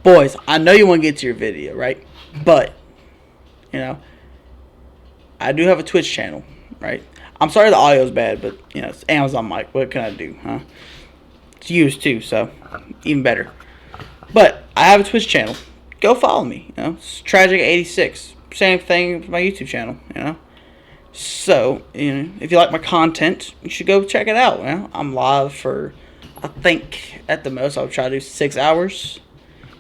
boys, I know you want to get to your video, right? But, you know, I do have a Twitch channel, right? I'm sorry the audio's bad, but, you know, it's Amazon mic. What can I do, huh? It's used, too, so even better. But I have a Twitch channel. Go follow me, you know. It's Tragic86. Same thing with my YouTube channel, you know. So, you know, if you like my content, you should go check it out, you know. I'm live for, I think, at the most, I'll try to do 6 hours.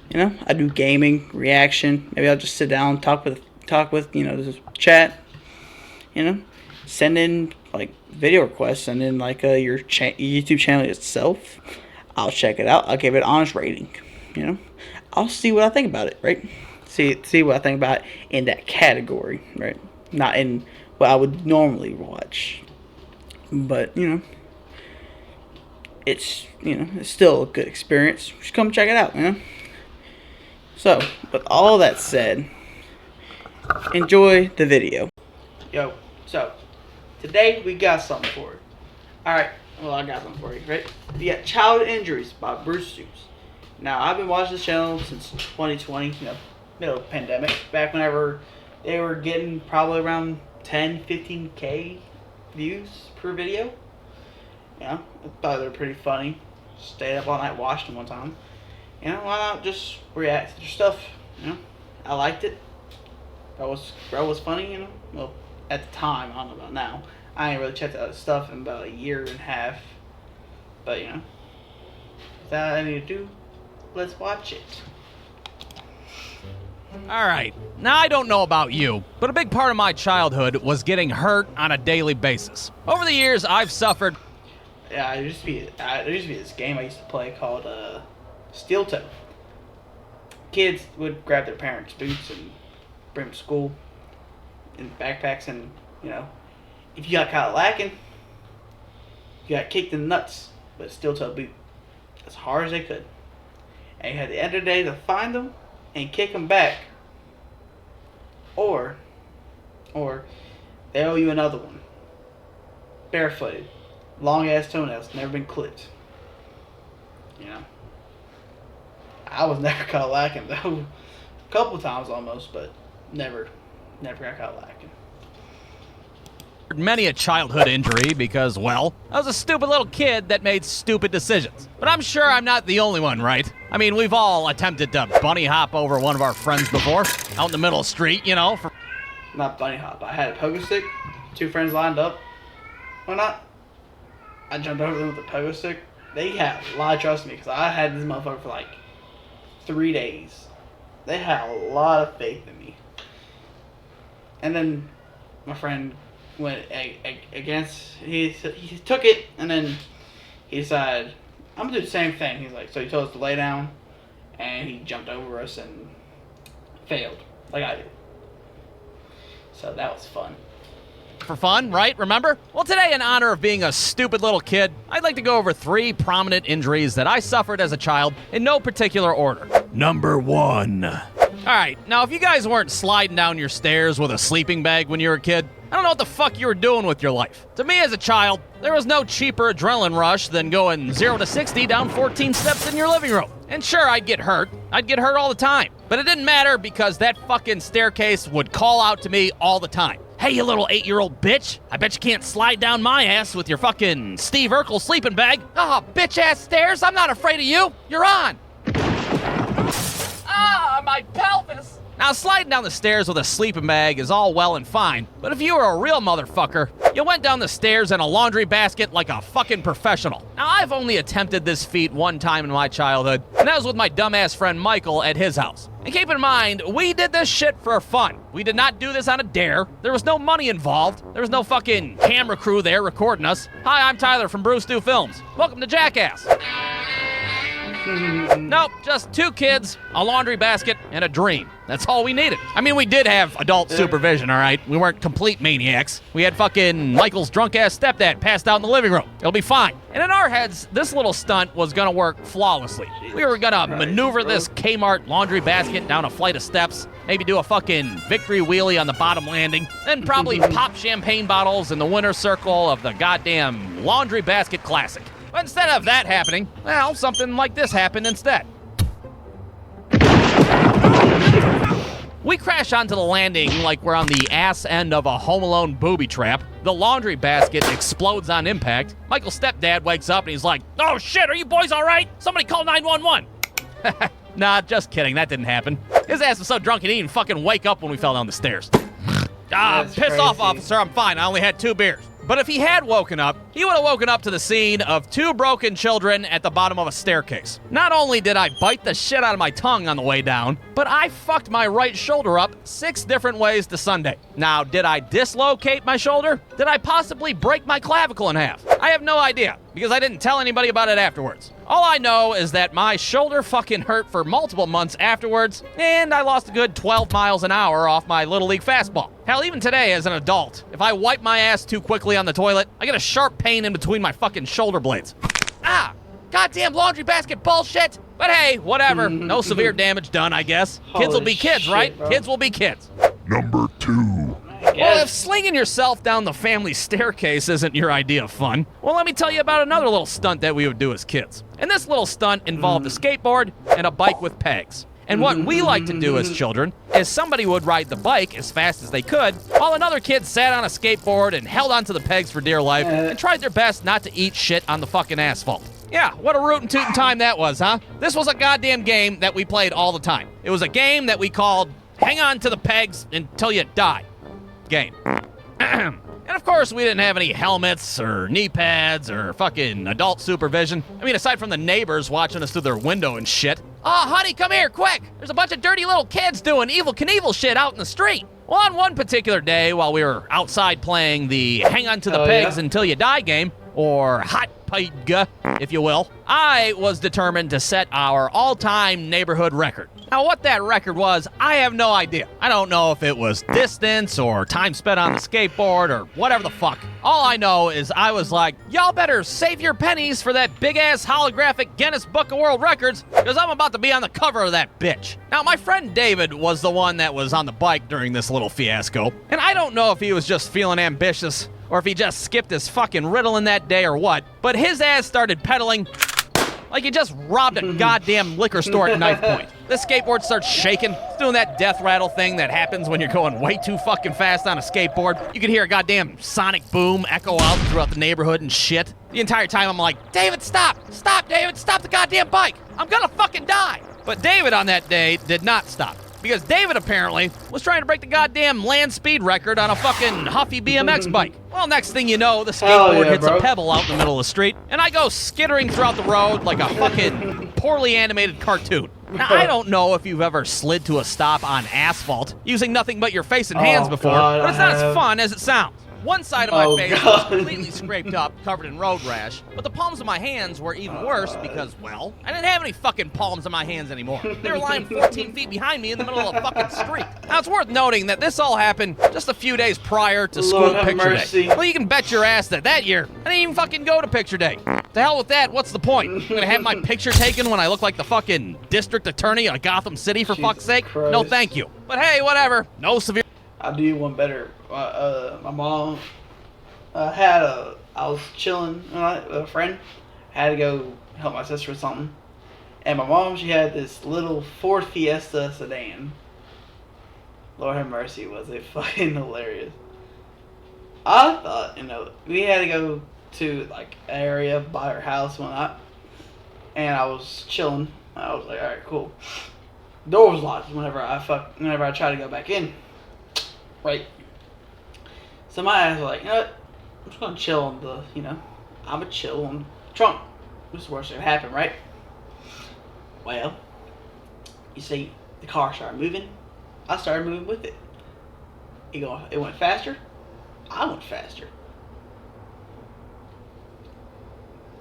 You know, I do gaming, reaction. Maybe I'll just sit down, talk with, you know, just chat. You know, send in, like, video requests, send in, like, your YouTube channel itself. I'll check it out. I'll give it an honest rating, you know. I'll see what I think about it, right? See what I think about it in that category, right? Not in what I would normally watch. But, you know, it's still a good experience. Just come check it out, you know. So, with all that said, enjoy the video. Yo, so, today we got something for you. Alright, well, I got something for you, right? We got Childhood Injuries by Brewstews. Now, I've been watching this channel since 2020, you know, middle of the pandemic. Back whenever they were getting probably around 10, 15K views per video. You know, I thought they were pretty funny. Stayed up all night, watched them one time. You know, why not just react to their stuff? You know, I liked it. Bro was funny, you know. Well, at the time, I don't know about now. I ain't really checked out his stuff in about a year and a half. But, you know, without anything to do, let's watch it. Alright, now I don't know about you, but a big part of my childhood was getting hurt on a daily basis. Over the years, I've suffered... Yeah, there used to be this game I used to play called Steel Toe. Kids would grab their parents' boots and bring them to school in backpacks, and, you know, if you got caught lacking, you got kicked in the nuts with a steel toe boot as hard as they could. And you had the end of the day to find them and kick them back. Or they owe you another one. Barefooted. Long ass toenails, never been clipped. You know. I was never caught lacking though. A couple times almost, but never got caught lacking. Many a childhood injury because, well, I was a stupid little kid that made stupid decisions. But I'm sure I'm not the only one, right? I mean, we've all attempted to bunny hop over one of our friends before, out in the middle of the street, you know. Not bunny hop. I had a pogo stick, 2 friends lined up. Why not? I jumped over them with a pogo stick. They had a lot of trust in me because I had this motherfucker for like 3 days. They had a lot of faith in me. And then my friend went against, he took it, and then he decided, I'm gonna do the same thing. He's like, so he told us to lay down, and he jumped over us and failed, like I did. So that was fun. For fun, right? Remember? Well, today, in honor of being a stupid little kid, I'd like to go over 3 prominent injuries that I suffered as a child in no particular order. Number 1. Alright, now if you guys weren't sliding down your stairs with a sleeping bag when you were a kid, I don't know what the fuck you were doing with your life. To me as a child, there was no cheaper adrenaline rush than going 0 to 60 down 14 steps in your living room. And sure, I'd get hurt. I'd get hurt all the time. But it didn't matter because that fucking staircase would call out to me all the time. Hey, you little 8-year-old bitch. I bet you can't slide down my ass with your fucking Steve Urkel sleeping bag. Ah, bitch-ass stairs. I'm not afraid of you. You're on. Ah, my pelvis. Now, sliding down the stairs with a sleeping bag is all well and fine, but if you were a real motherfucker, you went down the stairs in a laundry basket like a fucking professional. Now, I've only attempted this feat one time in my childhood, and that was with my dumbass friend Michael at his house. And keep in mind, we did this shit for fun. We did not do this on a dare. There was no money involved. There was no fucking camera crew there recording us. Hi, I'm Tyler from Brewstews Films. Welcome to Jackass. Nope, just 2 kids, a laundry basket, and a dream. That's all we needed. I mean, we did have adult supervision, all right? We weren't complete maniacs. We had fucking Michael's drunk-ass stepdad passed out in the living room. It'll be fine. And in our heads, this little stunt was gonna work flawlessly. We were gonna maneuver this Kmart laundry basket down a flight of steps, maybe do a fucking victory wheelie on the bottom landing, then probably pop champagne bottles in the winner's circle of the goddamn laundry basket classic. But instead of that happening, well, something like this happened instead. We crash onto the landing like we're on the ass end of a Home Alone booby trap. The laundry basket explodes on impact. Michael's stepdad wakes up and he's like, "Oh shit, are you boys all right? Somebody call 911." Nah, just kidding. That didn't happen. His ass was so drunk he didn't even fucking wake up when we fell down the stairs. Piss off, officer. I'm fine. I only had 2 beers. But if he had woken up, he would have woken up to the scene of 2 broken children at the bottom of a staircase. Not only did I bite the shit out of my tongue on the way down, but I fucked my right shoulder up 6 different ways to Sunday. Now, did I dislocate my shoulder? Did I possibly break my clavicle in half? I have no idea, because I didn't tell anybody about it afterwards. All I know is that my shoulder fucking hurt for multiple months afterwards, and I lost a good 12 miles an hour off my Little League fastball. Hell, even today as an adult, if I wipe my ass too quickly on the toilet, I get a sharp pain in between my fucking shoulder blades. Goddamn laundry basket bullshit! But hey, whatever. No severe damage done, I guess. Kids will be kids, right? Bro. Kids will be kids. Number 2. Well, if slinging yourself down the family staircase isn't your idea of fun, well, let me tell you about another little stunt that we would do as kids. And this little stunt involved a skateboard and a bike with pegs. And what we like to do as children is somebody would ride the bike as fast as they could, while another kid sat on a skateboard and held onto the pegs for dear life and tried their best not to eat shit on the fucking asphalt. Yeah, what a rootin' tootin' time that was, huh? This was a goddamn game that we played all the time. It was a game that we called Hang On to the Pegs Until You Die game. And of course, we didn't have any helmets or knee pads or fucking adult supervision. I mean, aside from the neighbors watching us through their window and shit. Oh, honey, come here, quick! There's a bunch of dirty little kids doing Evel Knievel shit out in the street. Well, on one particular day, while we were outside playing the Hang On to the Pegs Until You Die game, or Hot Pega, if you will, I was determined to set our all-time neighborhood record. Now, what that record was, I have no idea. I don't know if it was distance or time spent on the skateboard or whatever the fuck. All I know is I was like, y'all better save your pennies for that big-ass holographic Guinness Book of World Records, because I'm about to be on the cover of that bitch. Now, my friend David was the one that was on the bike during this little fiasco, and I don't know if he was just feeling ambitious or if he just skipped his fucking Ritalin that day or what, but his ass started pedaling like he just robbed a goddamn liquor store at knife point. The skateboard starts shaking. It's doing that death rattle thing that happens when you're going way too fucking fast on a skateboard. You can hear a goddamn sonic boom echo out throughout the neighborhood and shit. The entire time I'm like, David, stop! Stop, David! Stop the goddamn bike! I'm gonna fucking die! But David on that day did not stop. Because David apparently was trying to break the goddamn land speed record on a fucking Huffy BMX bike. Well, next thing you know, the skateboard hits a pebble out in the middle of the street, and I go skittering throughout the road like a fucking poorly animated cartoon. Now, I don't know if you've ever slid to a stop on asphalt using nothing but your face and hands before, but it's not as fun as it sounds. One side of my face was completely scraped up, covered in road rash, but the palms of my hands were even worse because, well, I didn't have any fucking palms in my hands anymore. They were lying 14 feet behind me in the middle of a fucking street. Now, it's worth noting that this all happened just a few days prior to school picture day. Well, you can bet your ass that that year, I didn't even fucking go to picture day. The hell with that, what's the point? I'm gonna have my picture taken when I look like the fucking district attorney of Gotham City, for fuck's sake? Christ. No thank you. But hey, whatever. No severe... I'll do you one better. My mom I was chilling with a friend. Had to go help my sister with something. And my mom, she had this little Ford Fiesta sedan. Lord have mercy, was it fucking hilarious. I thought, we had to go to like an area by her house one night. And I was chilling. I was like, alright, cool. Door was locked whenever I tried to go back in. Right. So my ass was like, you know what? I'm just gonna chill on the, I'm gonna chill on the trunk. This is the worst that could happen, right? Well, you see, the car started moving. I started moving with it. It went faster. I went faster.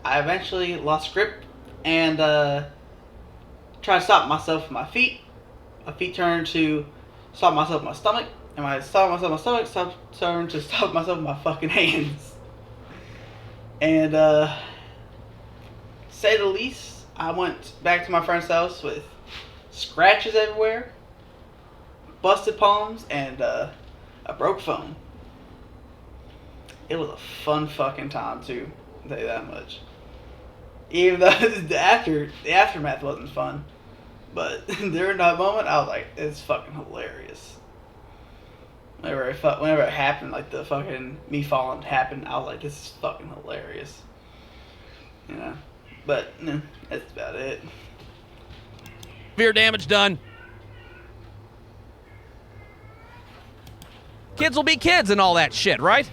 I eventually lost grip and tried to stop myself with my feet. My feet turned to stop myself with my stomach. And when I stopped myself with my stomach, turned to stop myself with my fucking hands. And say the least, I went back to my friend's house with scratches everywhere, busted palms, and a broke phone. It was a fun fucking time too, I'll tell you that much. Even though the aftermath wasn't fun. But during that moment, I was like, it's fucking hilarious. Whenever it happened, like the fucking me falling happened, I was like, this is fucking hilarious. You know? But, that's about it. Severe damage done. Kids will be kids and all that shit, right?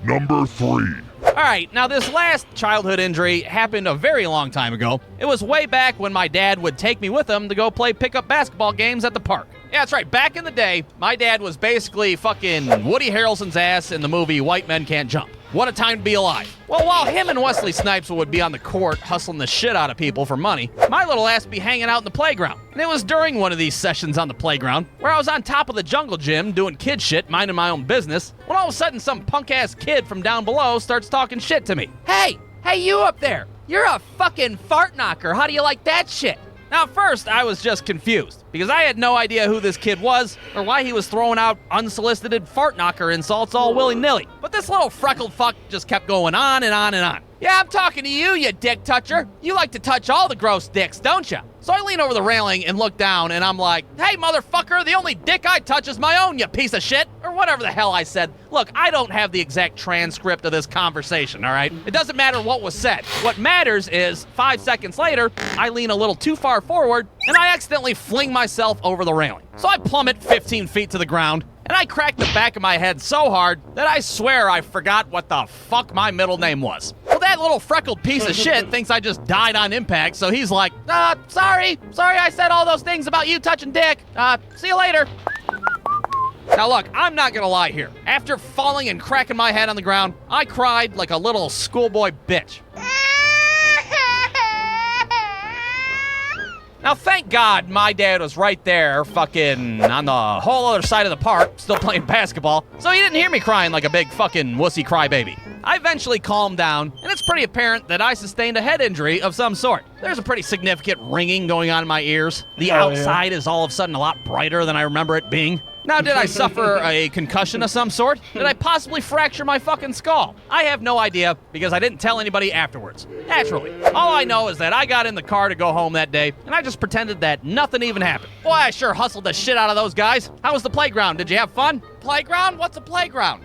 Number 3. Alright, now this last childhood injury happened a very long time ago. It was way back when my dad would take me with him to go play pickup basketball games at the park. Yeah, that's right, back in the day, my dad was basically fucking Woody Harrelson's ass in the movie White Men Can't Jump. What a time to be alive. Well, while him and Wesley Snipes would be on the court hustling the shit out of people for money, my little ass would be hanging out in the playground. And it was during one of these sessions on the playground where I was on top of the jungle gym doing kid shit, minding my own business, when all of a sudden some punk-ass kid from down below starts talking shit to me. Hey, you up there. You're a fucking fart knocker. How do you like that shit? Now, at first, I was just confused, because I had no idea who this kid was, or why he was throwing out unsolicited fart knocker insults all willy-nilly. But this little freckled fuck just kept going on and on and on. Yeah, I'm talking to you, you dick toucher. You like to touch all the gross dicks, don't you? So I lean over the railing and look down, and I'm like, hey, motherfucker, the only dick I touch is my own, you piece of shit. Or whatever the hell I said. Look, I don't have the exact transcript of this conversation, all right? It doesn't matter what was said. What matters is, 5 seconds later, I lean a little too far forward, and I accidentally fling myself over the railing. So I plummet 15 feet to the ground, and I cracked the back of my head so hard that I swear I forgot what the fuck my middle name was. Well, that little freckled piece of shit thinks I just died on impact, so he's like, sorry I said all those things about you touching dick. See you later. Now look, I'm not gonna lie here. After falling and cracking my head on the ground, I cried like a little schoolboy bitch. Now, thank God my dad was right there, fucking on the whole other side of the park, still playing basketball, so he didn't hear me crying like a big fucking wussy crybaby. I eventually calmed down, and it's pretty apparent that I sustained a head injury of some sort. There's a pretty significant ringing going on in my ears. The outside is all of a sudden a lot brighter than I remember it being. Now, did I suffer a concussion of some sort? Did I possibly fracture my fucking skull? I have no idea, because I didn't tell anybody afterwards. Naturally. All I know is that I got in the car to go home that day, and I just pretended that nothing even happened. Boy, I sure hustled the shit out of those guys. How was the playground? Did you have fun? Playground? What's a playground?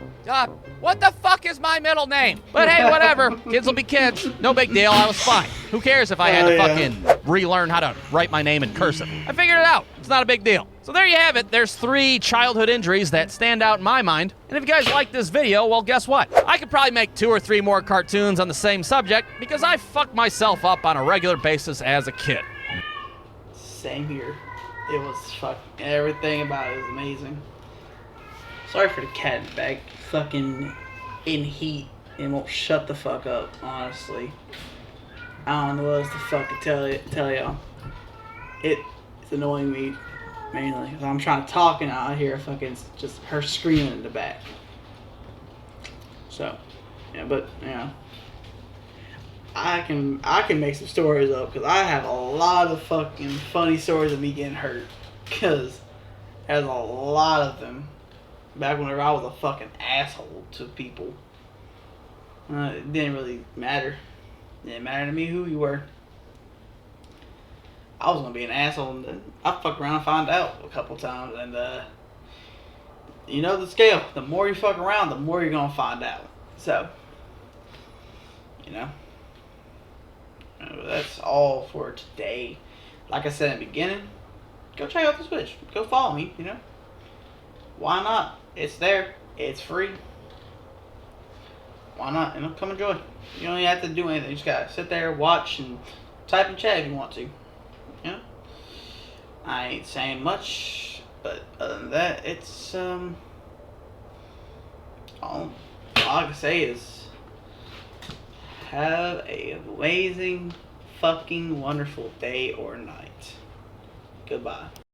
What the fuck is my middle name? But hey, whatever. Kids will be kids. No big deal. I was fine. Who cares if I had to fucking relearn how to write my name in cursive? I figured it out. It's not a big deal. So there you have it. There's 3 childhood injuries that stand out in my mind. And if you guys like this video, well, guess what? I could probably make 2 or 3 more cartoons on the same subject because I fucked myself up on a regular basis as a kid. Same here. It was everything about it was amazing. Sorry for the cat in the bag. Fucking in heat and won't shut the fuck up, honestly. I don't know what else to fucking tell y'all. It's annoying me mainly because I'm trying to talk and I hear fucking just her screaming in the back. So, yeah, but I can make some stories up because I have a lot of fucking funny stories of me getting hurt because there's a lot of them. Back whenever I was a fucking asshole to people. It didn't really matter. It didn't matter to me who you were. I was gonna be an asshole and then I fucked around and found out a couple times and you know the scale. The more you fuck around, the more you're gonna find out. So, that's all for today. Like I said in the beginning, go check out the Switch. Go follow me, Why not? It's there. It's free. Why not? Come enjoy. You don't even have to do anything. You just gotta sit there, watch, and type in chat if you want to. I ain't saying much, but other than that, it's all I can say is have a amazing, fucking wonderful day or night. Goodbye.